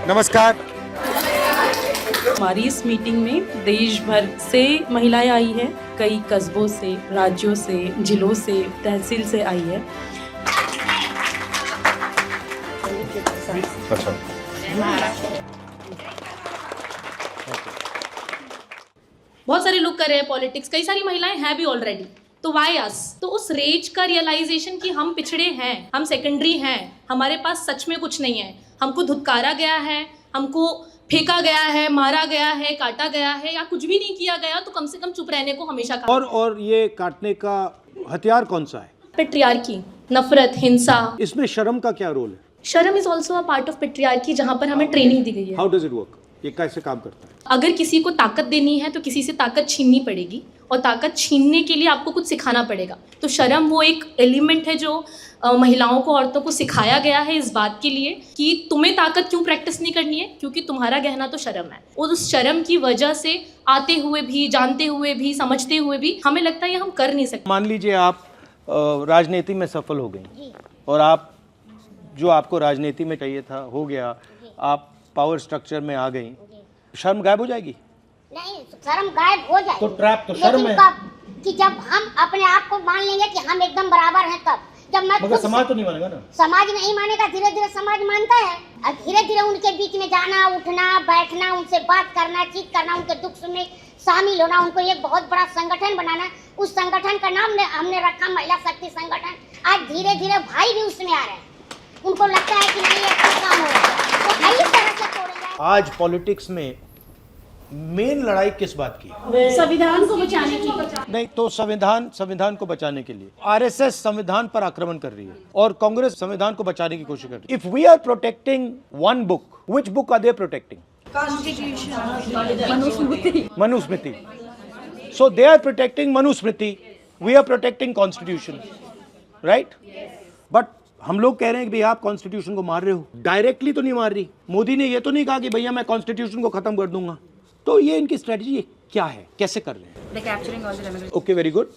नमस्कार। हमारी इस मीटिंग में देश भर से महिलाएं आई हैं, कई कस्बों से, राज्यों से, जिलों से, तहसील से आई है। बहुत सारे लोग कर रहे हैं पॉलिटिक्स, कई सारी महिलाएं हैं भी ऑलरेडी, तो वाई अस? तो उस रेज का रियलाइजेशन कि हम पिछड़े हैं, हम सेकेंडरी हैं, हमारे पास सच में कुछ नहीं है, हमको धुतकारा गया है, हमको फेंका गया है, मारा गया है, काटा गया है, या कुछ भी नहीं किया गया, तो कम से कम चुप रहने को हमेशा कहा। और ये काटने का हथियार कौन सा है? पेट्रियार्की, नफरत, हिंसा। इसमें शर्म का क्या रोल है? शर्म is also a part of patriarchy, जहाँ पर हमें ट्रेनिंग दी गई है। How does it work? ये कैसे काम करता है? अगर किसी को ताकत देनी है तो किसी से ताकत छीननी पड़ेगी, और ताकत छीनने के लिए आपको कुछ सिखाना पड़ेगा। तो शर्म वो एक एलिमेंट है जो महिलाओं को, औरतों को सिखाया गया है इस बात के लिए कि तुम्हें ताकत क्यों प्रैक्टिस नहीं करनी है, क्योंकि तुम्हारा गहना तो शर्म है। और उस शर्म की वजह से आते हुए भी, जानते हुए भी, समझते हुए भी हमें लगता है ये हम कर नहीं सकते। मान लीजिए आप राजनीति में सफल हो गई और आप जो आपको राजनीति में चाहिए था हो गया, आप पावर स्ट्रक्चर में आ गई, शर्म गायब हो जाएगी? नहीं, शर्म गायब हो जाएगी। तो ट्रैप तो शर्म है कि जब हम अपने आप को मान लेंगे कि हम एकदम बराबर हैं, तब जब मैं मगर समाज तो नहीं मानेगा ना। समाज नहीं मानेगा, धीरे धीरे समाज मानता है, और धीरे धीरे उनके बीच में जाना, उठना, बैठना, उनसे बात करना, चीत करना, उनके दुख सुन में शामिल होना, उनको एक बहुत बड़ा संगठन बनाना। उस संगठन का नाम हमने रखा महिला शक्ति संगठन। आज धीरे धीरे भाई भी उसमें आ रहे हैं, उनको लगता है कि नहीं ये काम हो रहा है, तो इस तरह से तोड़ेंगे। आज पॉलिटिक्स में मेन लड़ाई किस बात की? संविधान को बचाने की। नहीं तो संविधान को बचाने के लिए आरएसएस संविधान पर आक्रमण कर रही है और कांग्रेस संविधान को बचाने की कोशिश कर रही है। If we are protecting one book, which book are they protecting? Manusmriti. So they are protecting Manusmriti, we are protecting constitution, right? But हम लोग कह रहे हैं कि भैया आप कॉन्स्टिट्यूशन को मार रहे हो। डायरेक्टली तो नहीं मार रही। मोदी ने ये तो नहीं कहा कि भैया मैं कॉन्स्टिट्यूशन को खत्म कर दूंगा। तो ये इनकी स्ट्रेटजी क्या है, कैसे कर रहे हैं? Okay, very good.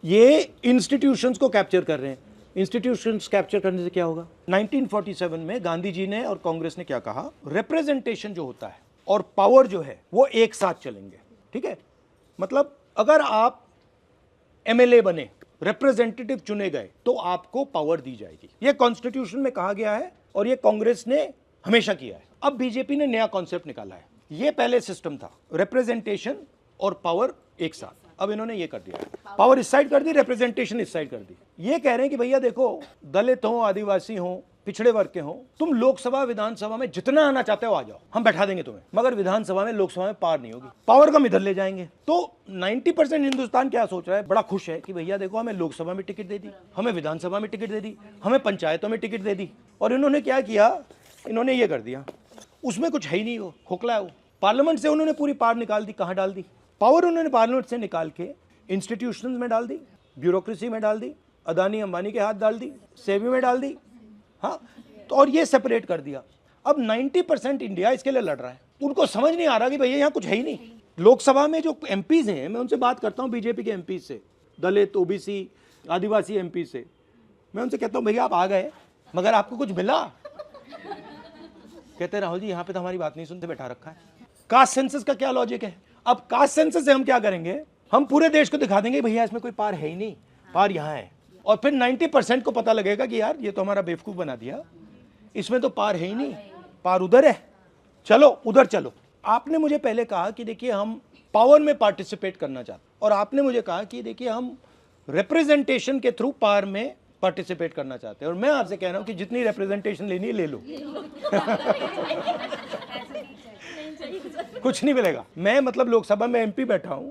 ये इंस्टीट्यूशंस को कैप्चर कर रहे हैं। इंस्टीट्यूशंस कैप्चर करने से क्या होगा? 1947 में गांधी जी ने और कांग्रेस ने क्या कहा? रिप्रेजेंटेशन जो होता है और पावर जो है वो एक साथ चलेंगे, ठीक है? मतलब अगर आप एमएलए बने, रिप्रेजेंटेटिव चुने गए, तो आपको पावर दी जाएगी। ये कॉन्स्टिट्यूशन में कहा गया है और ये कांग्रेस ने हमेशा किया है। अब बीजेपी ने नया कॉन्सेप्ट निकाला है। ये पहले सिस्टम था, रिप्रेजेंटेशन और पावर एक साथ। अब इन्होंने ये कर दिया, पावर इस साइड कर दी, रिप्रेजेंटेशन इस साइड कर दी। ये कह रहे हैं कि भैया देखो, दलित हो, आदिवासी हो, पिछड़े वर्ग के हो, तुम लोकसभा विधानसभा में जितना आना चाहते हो आ जाओ, हम बैठा देंगे तुम्हें, मगर विधानसभा में, लोकसभा में पावर नहीं होगी। पावर कम इधर ले जाएंगे। तो 90% हिंदुस्तान क्या सोच रहा है? बड़ा खुश है कि भैया देखो, हमें लोकसभा में टिकट दे दी, हमें विधानसभा में टिकट दे दी, हमें पंचायतों में टिकट दे दी। और इन्होंने क्या किया? इन्होंने ये कर दिया, उसमें कुछ है ही नहीं, वो खोखला है। वो पार्लियामेंट से उन्होंने पूरी पावर निकाल दी। कहाँ डाल दी पावर? उन्होंने पार्लियामेंट से निकाल के इंस्टीट्यूशंस में डाल दी, ब्यूरोक्रेसी में डाल दी, अदानी अंबानी के हाथ डाल दी, सेबी में डाल दी। हाँ, तो और ये सेपरेट कर दिया। अब 90% इंडिया इसके लिए लड़ रहा है। उनको समझ नहीं आ रहा कि भैया यहाँ कुछ है ही नहीं। लोकसभा में जो एमपीज हैं, मैं उनसे बात करता हूँ, बीजेपी के एमपी से, दलित, ओबीसी, आदिवासी एमपी से, मैं उनसे कहता हूँ भैया आप आ गए, मगर आपको कुछ मिला? कहते राहुल जी यहाँ पे तो हमारी बात नहीं सुनते, बैठा रखा है। कास्ट सेंसस का क्या लॉजिक है? अब कास्ट सेंसस से हम क्या करेंगे? हम पूरे देश को दिखा देंगे भैया इसमें कोई पार है ही नहीं, पार यहाँ है। और फिर 90% को पता लगेगा कि यार ये तो हमारा बेवकूफ बना दिया, इसमें तो पार है ही नहीं, पार उधर है, चलो उधर चलो। आपने मुझे पहले कहा कि देखिए हम पावर में पार्टिसिपेट करना चाहते, और आपने मुझे कहा कि देखिए हम रिप्रेजेंटेशन के थ्रू पावर में पार्टिसिपेट करना चाहते हैं। और मैं आपसे कह रहा हूं कि जितनी रिप्रेजेंटेशन लेनी है ले लो। कुछ नहीं मिलेगा। मैं मतलब लोकसभा में एमपी बैठा हूं,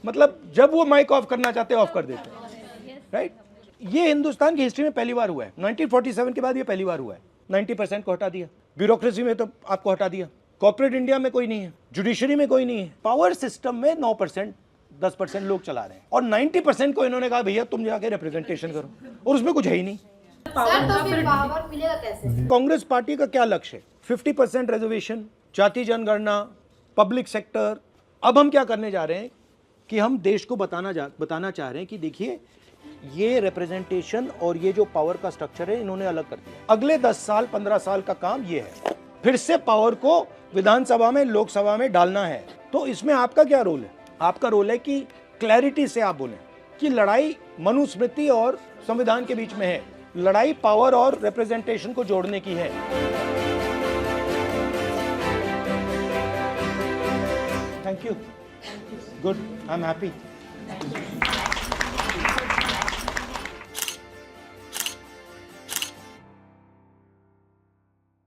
मतलब जब वो माइक ऑफ करना चाहते हैं ऑफ कर देते हैं, राइट? ये हिंदुस्तान की हिस्ट्री में पहली बार हुआ है। 1947 के बाद ये पहली बार हुआ है। 90% को हटा दिया, ब्यूरोक्रेसी में तो आपको हटा दिया, कॉर्पोरेट इंडिया में कोई नहीं है, जुडिशरी में कोई नहीं है, पावर सिस्टम में 9% 10% लोग चला रहे हैं, और 90% को इन्होंने कहा भैया तुम जाके रिप्रेजेंटेशन करो, और उसमें कुछ है ही नहीं। तो फिर पावर मिलेगा कैसे? कांग्रेस पार्टी का क्या लक्ष्य है? 50% रिजर्वेशन, जाति जनगणना, पब्लिक सेक्टर। अब हम क्या करने जा रहे हैं कि हम देश को बताना चाह रहे हैं कि देखिए ये रिप्रेजेंटेशन और ये जो पावर का स्ट्रक्चर है इन्होंने अलग कर दिया। अगले 10 साल 15 साल का काम ये है, फिर से पावर को विधानसभा में, लोकसभा में डालना है। तो इसमें आपका क्या रोल है? आपका रोल है कि क्लैरिटी से आप बोलें कि लड़ाई मनुस्मृति और संविधान के बीच में है, लड़ाई पावर और रिप्रेजेंटेशन को जोड़ने की है। Thank you, good, I am happy.